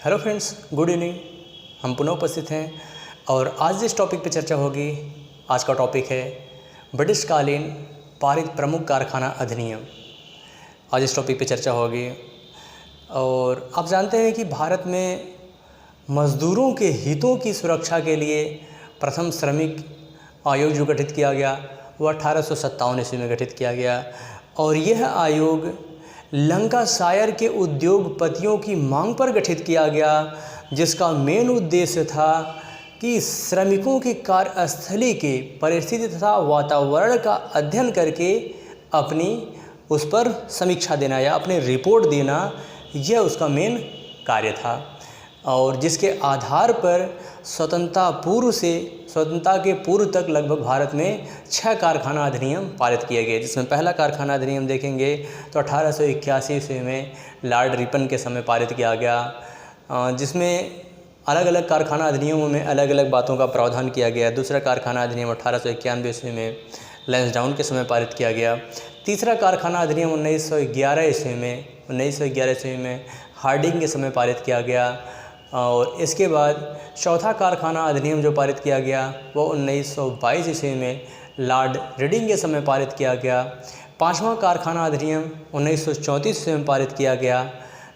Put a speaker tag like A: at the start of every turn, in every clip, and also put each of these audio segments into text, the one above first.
A: Hello friends, good evening. हम पुनः उपस्थित हैं और आज जिस टॉपिक पर चर्चा होगी, आज का टॉपिक है ब्रिटिशकालीन पारित प्रमुख कारखाना अधिनियम। आज इस टॉपिक पे चर्चा होगी और आप जानते हैं कि भारत में मज़दूरों के हितों की सुरक्षा के लिए प्रथम श्रमिक आयोग जो गठित किया गया वह 1857 ईस्वी में गठित किया गया और यह आयोग लंकाशायर के उद्योगपतियों की मांग पर गठित किया गया, जिसका मेन उद्देश्य था कि श्रमिकों की कार्यस्थली के परिस्थिति तथा वातावरण का अध्ययन करके अपनी उस पर समीक्षा देना या अपनी रिपोर्ट देना, यह उसका मेन कार्य था। और जिसके आधार पर स्वतंत्रता के पूर्व तक लगभग भारत में 6 कारखाना अधिनियम पारित किए गए, जिसमें पहला कारखाना अधिनियम देखेंगे तो 1881 ईस्वी में लॉर्ड रिपन के समय पारित किया गया, जिसमें अलग अलग कारखाना अधिनियमों में अलग अलग बातों का प्रावधान किया गया। दूसरा कारखाना अधिनियम 1891 ईस्वी में लैंसडाउन के समय पारित किया गया। तीसरा कारखाना अधिनियम 1911 ईस्वी में हार्डिंग के समय पारित किया गया और इसके बाद चौथा कारखाना अधिनियम जो पारित किया गया वो 1922 ईस्वी में लॉर्ड रीडिंग के समय पारित किया गया। पांचवा कारखाना अधिनियम 1934 ईस्वी में पारित किया गया,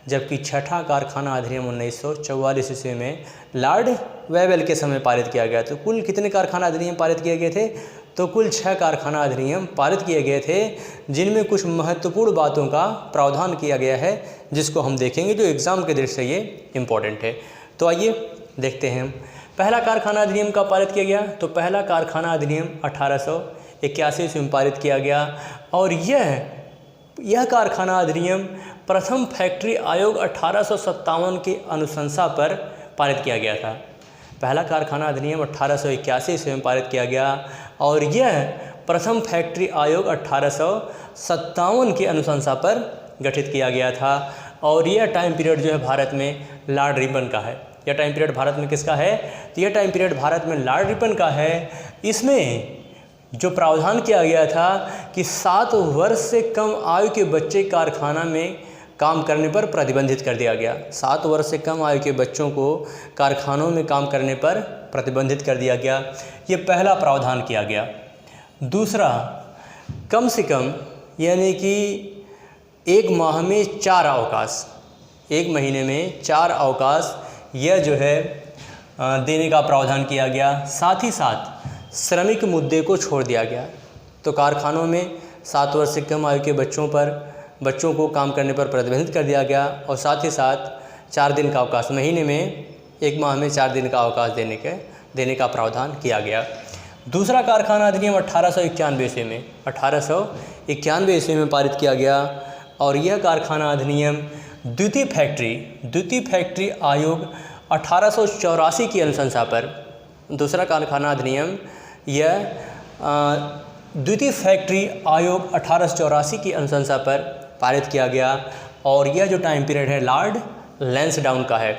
A: जबकि छठा कारखाना अधिनियम 1944 ईस्वी में लॉर्ड वेवेल के समय पारित किया गया। तो कुल कितने कारखाना अधिनियम पारित किए गए थे? तो कुल 6 कारखाना अधिनियम पारित किए गए थे, जिनमें कुछ महत्वपूर्ण बातों का प्रावधान किया गया है, जिसको हम देखेंगे, जो एग्ज़ाम के दृष्टि से ये इम्पोर्टेंट है। तो आइए देखते हैं पहला कारखाना अधिनियम कब पारित किया गया। तो पहला कारखाना अधिनियम 1881 ईस्वी में पारित किया गया और यह कारखाना अधिनियम प्रथम फैक्ट्री आयोग 1857 की अनुशंसा पर पारित किया गया था। पहला कारखाना अधिनियम 1881 ईस्वी में पारित किया गया और यह प्रथम फैक्ट्री आयोग 1857 की अनुशंसा पर गठित किया गया था। और यह टाइम पीरियड जो है भारत में लॉर्ड रिपन का है। यह टाइम पीरियड भारत में किसका है? तो यह टाइम पीरियड भारत में लॉर्ड रिपन का है। इसमें जो प्रावधान किया गया था कि 7 वर्ष से कम आयु के बच्चे कारखाना में काम करने पर प्रतिबंधित कर दिया गया। 7 वर्ष से कम आयु के बच्चों को कारखानों में काम करने पर प्रतिबंधित कर दिया गया। ये पहला प्रावधान किया गया। दूसरा, कम से कम यानी कि 1 माह में 4 अवकाश, 1 महीने में 4 अवकाश, यह जो है देने का प्रावधान किया गया। साथ ही साथ श्रमिक मुद्दे को छोड़ दिया गया। तो कारखानों में 7 वर्ष से कम आयु के बच्चों को काम करने पर प्रतिबंधित कर दिया गया और साथ ही साथ 4 दिन का अवकाश, महीने में 1 माह में 4 दिन का अवकाश देने का प्रावधान किया गया। दूसरा कारखाना अधिनियम 1891 ईस्वी में पारित किया गया और यह कारखाना अधिनियम द्वितीय फैक्ट्री आयोग 1884 की अनुशंसा पर, दूसरा कारखाना अधिनियम यह द्वितीय फैक्ट्री आयोग 1884 की अनुशंसा पर पारित किया गया और यह जो टाइम पीरियड है लॉर्ड लैंसडाउन का है।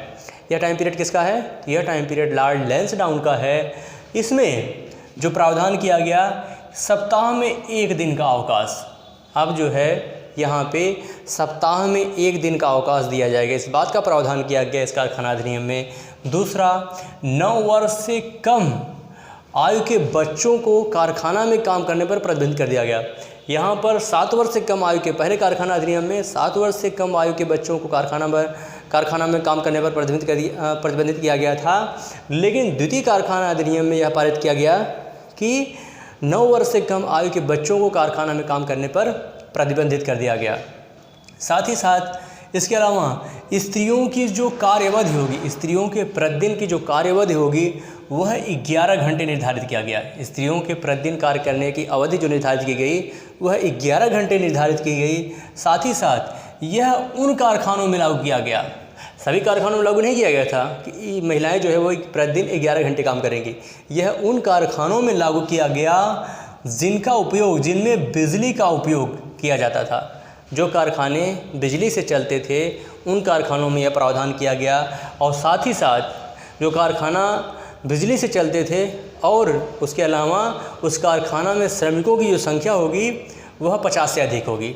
A: यह टाइम पीरियड किसका है? यह टाइम पीरियड लॉर्ड लैंसडाउन का है। इसमें जो प्रावधान किया गया, सप्ताह में 1 दिन का अवकाश, अब जो है यहाँ पे सप्ताह में 1 दिन का अवकाश दिया जाएगा, इस बात का प्रावधान किया गया इस कारखाना अधिनियम में। दूसरा, 9 वर्ष से कम आयु के बच्चों को कारखाना में काम करने पर प्रतिबंधित कर दिया गया। यहाँ पर 7 वर्ष से कम आयु के, पहले कारखाना अधिनियम में 7 वर्ष से कम आयु के बच्चों को कारखाना में काम करने पर प्रतिबंधित किया गया था, लेकिन द्वितीय कारखाना अधिनियम में यह पारित किया गया कि 9 वर्ष से कम आयु के बच्चों को कारखाना में काम करने पर प्रतिबंधित कर दिया गया। साथ ही साथ इसके अलावा स्त्रियों की जो कार्यवधि होगी, स्त्रियों के प्रतिदिन की जो कार्यवधि होगी वह 11 घंटे निर्धारित किया गया। स्त्रियों के प्रतिदिन कार्य करने की अवधि जो निर्धारित की गई वह 11 घंटे निर्धारित की गई। साथ ही साथ यह उन कारखानों में लागू किया गया, सभी कारखानों में लागू नहीं किया गया था कि महिलाएं जो है वो प्रतिदिन 11 घंटे काम करेंगी। यह उन कारखानों में लागू किया गया जिनमें बिजली का उपयोग किया जाता था। जो कारखाने बिजली से चलते थे उन कारखानों में यह प्रावधान किया गया और साथ ही साथ जो कारखाना बिजली से चलते थे और उसके अलावा उस कारखाना में श्रमिकों की जो संख्या होगी वह 50 से अधिक होगी,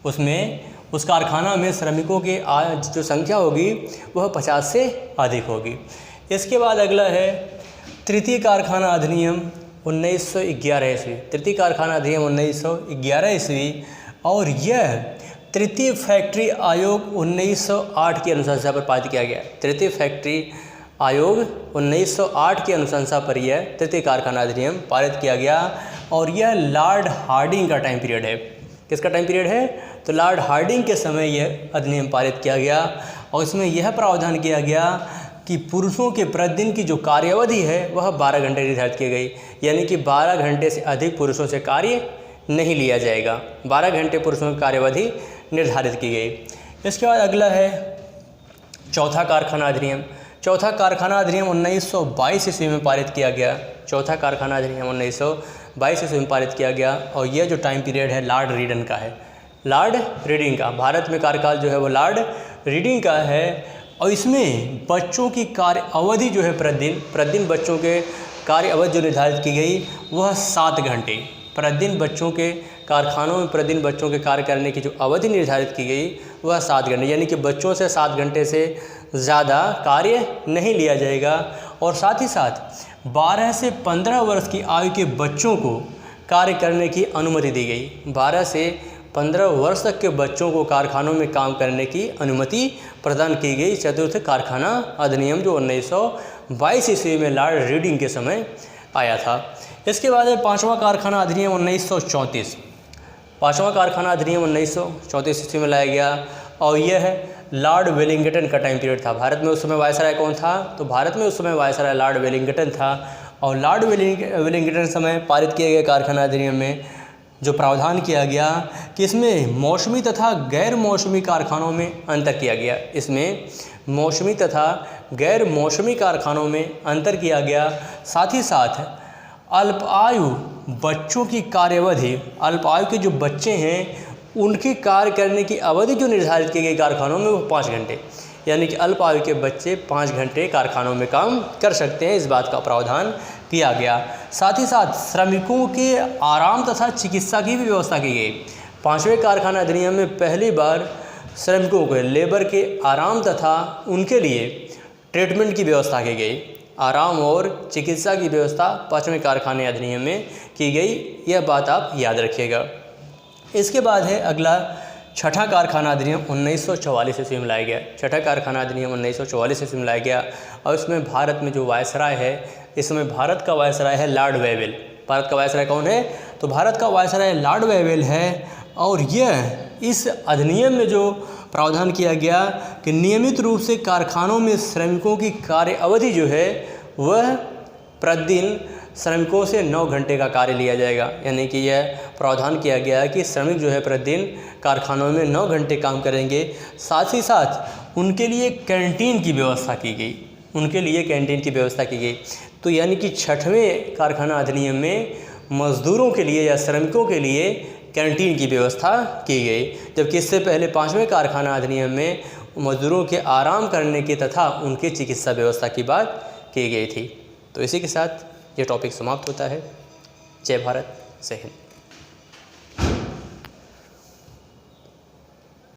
A: उसमें उस कारखाना में श्रमिकों की जो संख्या होगी वह 50 से अधिक होगी। इसके बाद अगला है तृतीय कारखाना अधिनियम 1911 ईस्वी। तृतीय कारखाना अधिनियम 1911 ईस्वी और यह तृतीय फैक्ट्री आयोग 1908 की अनुशंसा पर पारित किया गया। तृतीय फैक्ट्री आयोग 1908 की अनुशंसा पर यह तृतीय कारखाना अधिनियम पारित किया गया और यह लॉर्ड हार्डिंग का टाइम पीरियड है। किसका टाइम पीरियड है? तो लॉर्ड हार्डिंग के समय यह अधिनियम पारित किया गया और इसमें यह प्रावधान किया गया कि पुरुषों के प्रतिदिन की जो कार्यावधि है वह 12 घंटे निर्धारित की गई, यानी कि 12 घंटे से अधिक पुरुषों से कार्य नहीं लिया जाएगा। 12 घंटे पुरुषों की कार्यवधि निर्धारित की गई। इसके बाद अगला है चौथा कारखाना अधिनियम। चौथा कारखाना अधिनियम 1922 ईस्वी में पारित किया गया। चौथा कारखाना अधिनियम 1922 ईस्वी में पारित किया गया और यह जो टाइम पीरियड है लॉर्ड रीडन का है। लॉर्ड रीडिंग का, भारत में कार्यकाल जो है वो लॉर्ड रीडिंग का है और इसमें बच्चों की कार्य अवधि जो है प्रतिदिन बच्चों के कार्य अवधि जो निर्धारित की गई वह 7 घंटे। प्रतिदिन बच्चों के कारखानों में प्रतिदिन बच्चों के कार्य करने की जो अवधि निर्धारित की गई वह 7 घंटे, यानी कि बच्चों से 7 घंटे से ज़्यादा कार्य नहीं लिया जाएगा। और साथ ही साथ 12 से 15 वर्ष की आयु के बच्चों को कार्य करने की अनुमति दी गई। 12 से 15 वर्ष तक के बच्चों को कारखानों में काम करने की अनुमति प्रदान की गई। चतुर्थ कारखाना अधिनियम जो 1922 ईस्वी में लॉर्ड रीडिंग के समय आया था। इसके बाद है पाँचवा कारखाना अधिनियम 1934। पाँचवा कारखाना अधिनियम 1934 ईस्वी में लाया गया और यह है लॉर्ड वेलिंगटन का टाइम पीरियड था। भारत में उस समय वायसराय कौन था? तो भारत में उस समय वायसराय लॉर्ड वेलिंगटन था और लॉर्ड वेलिंगटन समय पारित किए गए कारखाना अधिनियम में जो प्रावधान किया गया कि इसमें मौसमी तथा गैर मौसमी कारखानों में अंतर किया गया। इसमें मौसमी तथा गैर मौसमी कारखानों में अंतर किया गया। साथ ही साथ अल्पायु बच्चों की कार्यवधि, अल्पायु के जो बच्चे हैं उनकी कार्य करने की अवधि जो निर्धारित की गई कारखानों में वो 5 घंटे, यानी कि अल्पायु के बच्चे 5 घंटे कारखानों में काम कर सकते हैं, इस बात का प्रावधान किया गया। साथ ही साथ श्रमिकों के आराम तथा चिकित्सा की भी व्यवस्था की गई। 5वें कारखाना अधिनियम में पहली बार श्रमिकों के लेबर के आराम तथा उनके लिए ट्रीटमेंट की व्यवस्था की गई। आराम और चिकित्सा की व्यवस्था 5वें कारखाने अधिनियम में की गई, यह बात आप याद रखिएगा। इसके बाद है अगला छठा कारखाना अधिनियम 1944 ईस्वी में लाया गया। छठा कारखाना अधिनियम 1944 ईस्वी में लाया गया और इसमें भारत में जो वायसराय है, इस समय भारत का वायसराय है लॉर्ड वेवेल। भारत का वायसराय कौन है? तो भारत का वायसराय लॉर्ड वेवेल है और यह इस अधिनियम में जो प्रावधान किया गया कि नियमित रूप से कारखानों में श्रमिकों की कार्य अवधि जो है वह प्रतिदिन श्रमिकों से 9 घंटे का कार्य लिया जाएगा, यानी कि यह प्रावधान किया गया है कि श्रमिक जो है प्रतिदिन कारखानों में 9 घंटे काम करेंगे। साथ ही साथ उनके लिए कैंटीन की व्यवस्था की गई, उनके लिए कैंटीन की व्यवस्था की गई। तो यानी कि 6वें कारखाना अधिनियम में मजदूरों के लिए या श्रमिकों के लिए कैंटीन की व्यवस्था की गई, जबकि इससे पहले 5वें कारखाना अधिनियम में मजदूरों के आराम करने की तथा उनकी चिकित्सा व्यवस्था की बात की गई थी। तो इसी के साथ ये टॉपिक समाप्त होता है। जय भारत, जय हिंद।